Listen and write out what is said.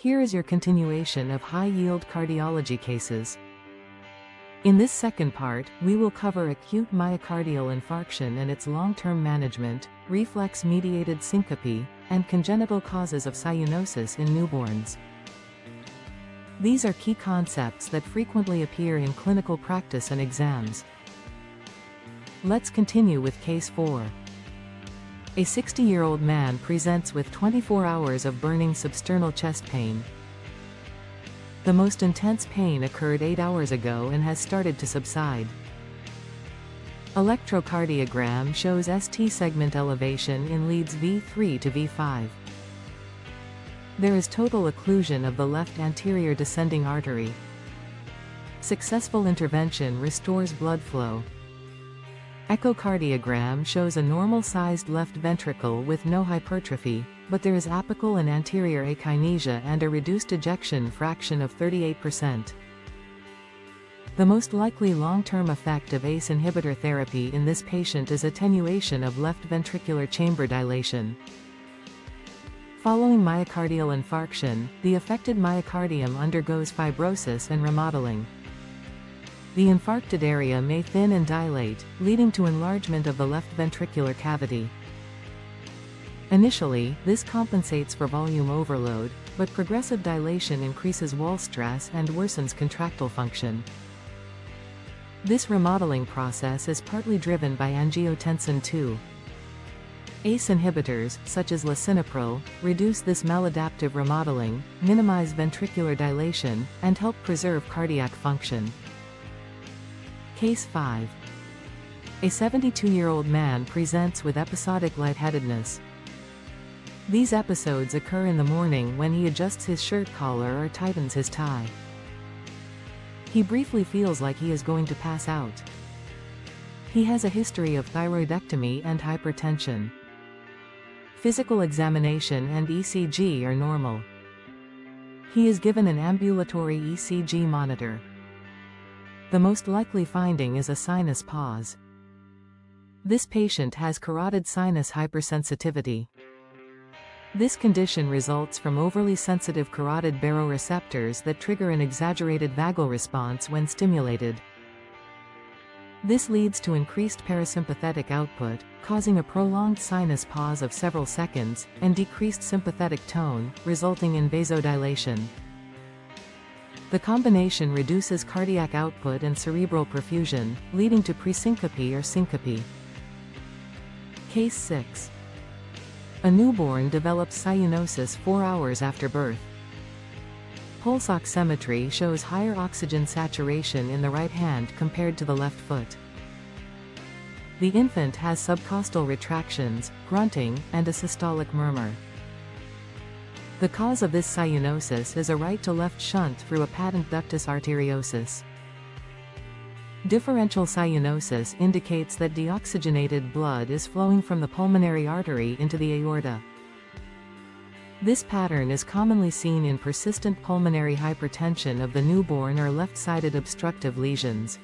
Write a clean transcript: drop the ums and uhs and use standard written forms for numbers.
Here is your continuation of high-yield cardiology cases. In this second part, we will cover acute myocardial infarction and its long-term management, reflex-mediated syncope, and congenital causes of cyanosis in newborns. These are key concepts that frequently appear in clinical practice and exams. Let's continue with Case 4. A 60-year-old man presents with 24 hours of burning substernal chest pain. The most intense pain occurred 8 hours ago and has started to subside. Electrocardiogram shows ST segment elevation in leads V3 to V5. There is total occlusion of the left anterior descending artery. Successful intervention restores blood flow. Echocardiogram shows a normal-sized left ventricle with no hypertrophy, but there is apical and anterior akinesia and a reduced ejection fraction of 38%. The most likely long-term effect of ACE inhibitor therapy in this patient is attenuation of left ventricular chamber dilation. Following myocardial infarction, the affected myocardium undergoes fibrosis and remodeling. The infarcted area may thin and dilate, leading to enlargement of the left ventricular cavity. Initially, this compensates for volume overload, but progressive dilation increases wall stress and worsens contractile function. This remodeling process is partly driven by angiotensin II. ACE inhibitors, such as lisinopril, reduce this maladaptive remodeling, minimize ventricular dilation, and help preserve cardiac function. Case 5. A 72-year-old man presents with episodic lightheadedness. These episodes occur in the morning when he adjusts his shirt collar or tightens his tie. He briefly feels like he is going to pass out. He has a history of thyroidectomy and hypertension. Physical examination and ECG are normal. He is given an ambulatory ECG monitor. The most likely finding is a sinus pause. This patient has carotid sinus hypersensitivity. This condition results from overly sensitive carotid baroreceptors that trigger an exaggerated vagal response when stimulated. This leads to increased parasympathetic output, causing a prolonged sinus pause of several seconds, and decreased sympathetic tone, resulting in vasodilation. The combination reduces cardiac output and cerebral perfusion, leading to presyncope or syncope. Case 6. A newborn develops cyanosis 4 hours after birth. Pulse oximetry shows higher oxygen saturation in the right hand compared to the left foot. The infant has subcostal retractions, grunting, and a systolic murmur. The cause of this cyanosis is a right-to-left shunt through a patent ductus arteriosus. Differential cyanosis indicates that deoxygenated blood is flowing from the pulmonary artery into the aorta. This pattern is commonly seen in persistent pulmonary hypertension of the newborn or left-sided obstructive lesions.